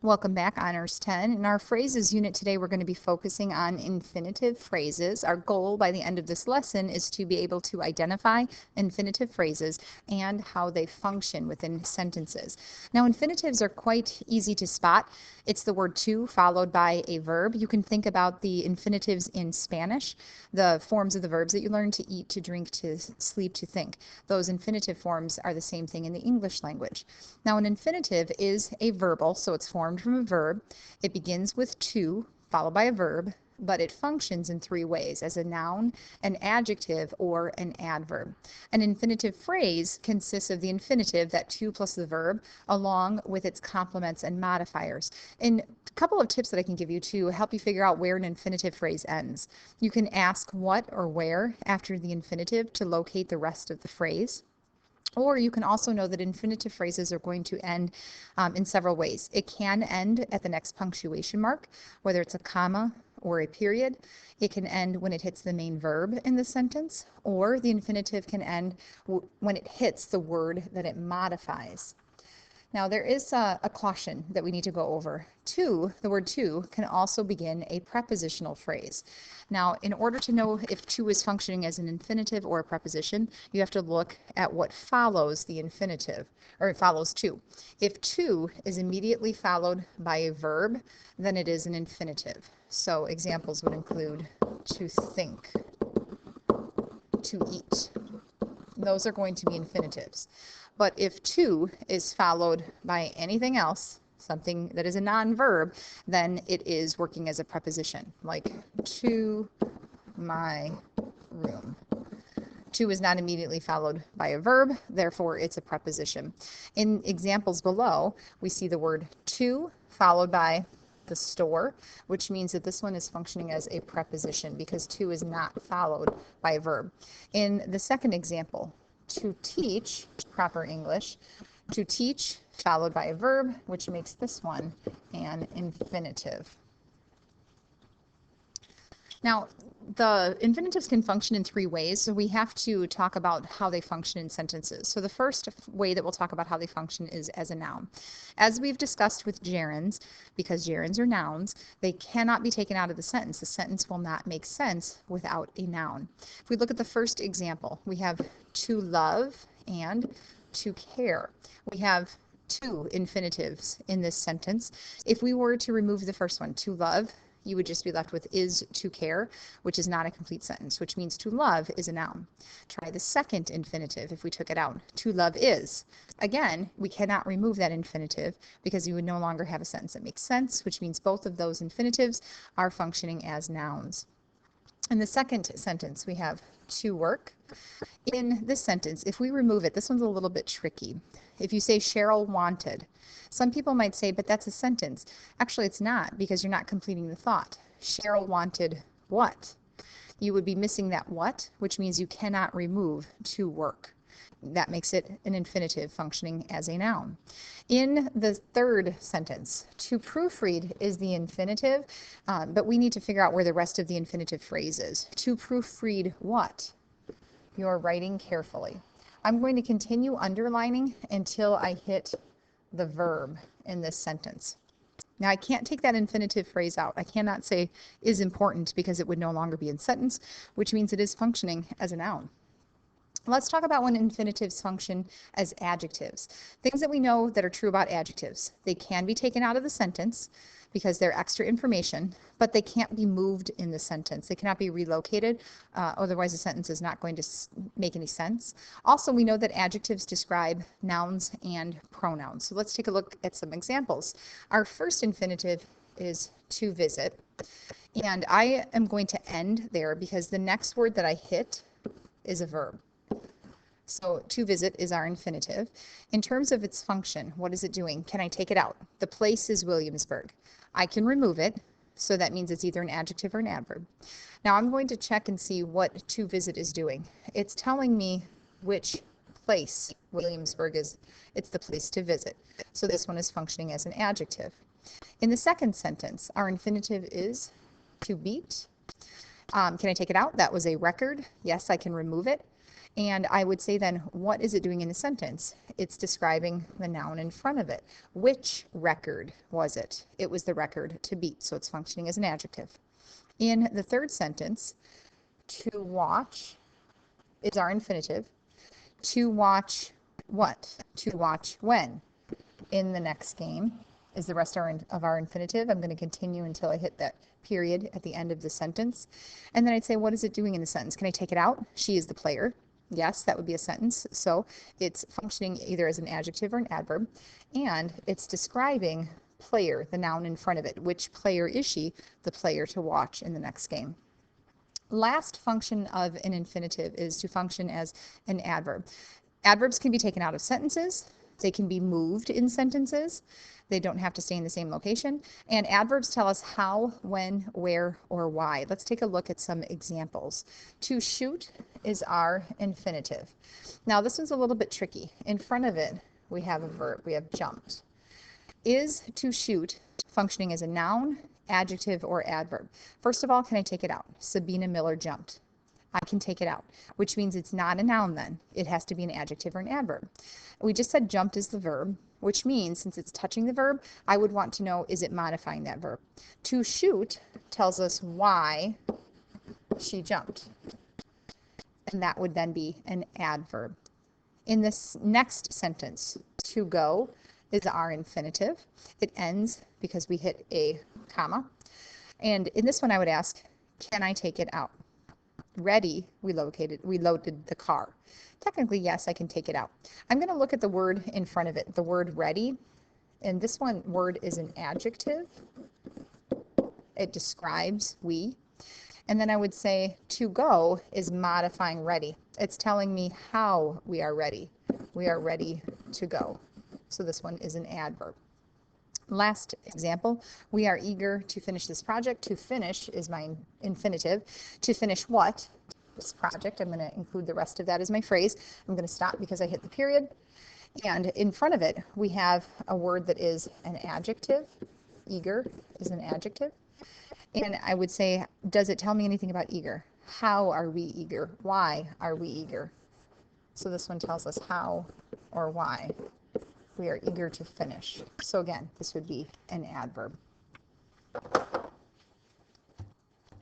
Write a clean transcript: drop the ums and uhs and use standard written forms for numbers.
Welcome back, Honors 10. In our phrases unit today, we're going to be focusing on infinitive phrases. Our goal by the end of this lesson is to be able to identify infinitive phrases and how they function within sentences. Now, infinitives are quite easy to spot. It's the word to followed by a verb. You can think about the infinitives in Spanish, the forms of the verbs that you learn: to eat, to drink, to sleep, to think. Those infinitive forms are the same thing in the English language. Now, an infinitive is a verbal, so it's formed from a verb. It begins with to, followed by a verb, but it functions in three ways: as a noun, an adjective, or an adverb. An infinitive phrase consists of the infinitive, that to plus the verb, along with its complements and modifiers. And a couple of tips that I can give you to help you figure out where an infinitive phrase ends. You can ask what or where after the infinitive to locate the rest of the phrase. Or you can also know that infinitive phrases are going to end in several ways. It can end at the next punctuation mark, whether it's a comma or a period. It can end when it hits the main verb in the sentence, or the infinitive can end when it hits the word that it modifies. Now, there is a caution that we need to go over. To, the word to, can also begin a prepositional phrase. Now, in order to know if to is functioning as an infinitive or a preposition, you have to look at what follows the infinitive, or it follows to. If to is immediately followed by a verb, then it is an infinitive. So examples would include to think, to eat. Those are going to be infinitives. But if to is followed by anything else, something that is a non-verb, then it is working as a preposition, like to my room. To is not immediately followed by a verb, therefore it's a preposition. In examples below, we see the word to followed by the store, which means that this one is functioning as a preposition because to is not followed by a verb. In the second example, to teach, proper English, to teach followed by a verb, which makes this one an infinitive. Now, the infinitives can function in three ways, so we have to talk about how they function in sentences. So the first way that we'll talk about how they function is as a noun. As we've discussed with gerunds, because gerunds are nouns, they cannot be taken out of the sentence. The sentence will not make sense without a noun. If we look at the first example, we have to love and to care. We have two infinitives in this sentence. If we were to remove the first one, to love, you would just be left with is to care, which is not a complete sentence, which means to love is a noun. Try the second infinitive if we took it out. To love is. Again, we cannot remove that infinitive because you would no longer have a sentence that makes sense, which means both of those infinitives are functioning as nouns. In the second sentence, we have to work. In this sentence, if we remove it, this one's a little bit tricky. If you say Cheryl wanted, some people might say, but that's a sentence. Actually, it's not, because you're not completing the thought. Cheryl wanted what? You would be missing that what, which means you cannot remove to work. That makes it an infinitive functioning as a noun. In the third sentence, to proofread is the infinitive, but we need to figure out where the rest of the infinitive phrase is. To proofread what? You're writing carefully. I'm going to continue underlining until I hit the verb in this sentence. Now, I can't take that infinitive phrase out. I cannot say is important because it would no longer be in sentence, which means it is functioning as a noun. Let's talk about when infinitives function as adjectives. Things that we know that are true about adjectives. They can be taken out of the sentence because they're extra information, but they can't be moved in the sentence. They cannot be relocated, otherwise the sentence is not going to make any sense. Also, we know that adjectives describe nouns and pronouns. So let's take a look at some examples. Our first infinitive is to visit, and I am going to end there because the next word that I hit is a verb. So to visit is our infinitive. In terms of its function, what is it doing? Can I take it out? The place is Williamsburg. I can remove it, so that means it's either an adjective or an adverb. Now I'm going to check and see what to visit is doing. It's telling me which place Williamsburg is. It's the place to visit. So this one is functioning as an adjective. In the second sentence, our infinitive is to beat. Can I take it out? That was a record. Yes, I can remove it. And I would say then, what is it doing in the sentence? It's describing the noun in front of it. Which record was it? It was the record to beat, so it's functioning as an adjective. In the third sentence, to watch is our infinitive. To watch what? To watch when? In the next game is the rest of our infinitive. I'm going to continue until I hit that period at the end of the sentence. And then I'd say, what is it doing in the sentence? Can I take it out? She is the player. Yes, that would be a sentence. So it's functioning either as an adjective or an adverb. And it's describing player, the noun in front of it. Which player is she? The player to watch in the next game. Last function of an infinitive is to function as an adverb. Adverbs can be taken out of sentences. They can be moved in sentences. They don't have to stay in the same location. And adverbs tell us how, when, where, or why. Let's take a look at some examples. To shoot is our infinitive. Now this one's a little bit tricky. In front of it, we have a verb. We have jumped. Is to shoot functioning as a noun, adjective, or adverb? First of all, can I take it out? Sabina Miller jumped. I can take it out, which means it's not a noun then. It has to be an adjective or an adverb. We just said jumped is the verb, which means since it's touching the verb, I would want to know, is it modifying that verb? To shoot tells us why she jumped, and that would then be an adverb. In this next sentence, to go is our infinitive. It ends because we hit a comma. And in this one, I would ask, can I take it out? Ready, we loaded the car. Technically, yes, I can take it out. I'm going to look at the word in front of it, the word ready. And this one word is an adjective. It describes we. And then I would say to go is modifying ready. It's telling me how we are ready. We are ready to go. So this one is an adverb. Last example, we are eager to finish this project. To finish is my infinitive. To finish what? This project. I'm going to include the rest of that as my phrase. I'm going to stop because I hit the period. And in front of it, we have a word that is an adjective. Eager is an adjective. And I would say, does it tell me anything about eager? How are we eager? Why are we eager? So this one tells us how or why we are eager to finish. So again, this would be an adverb.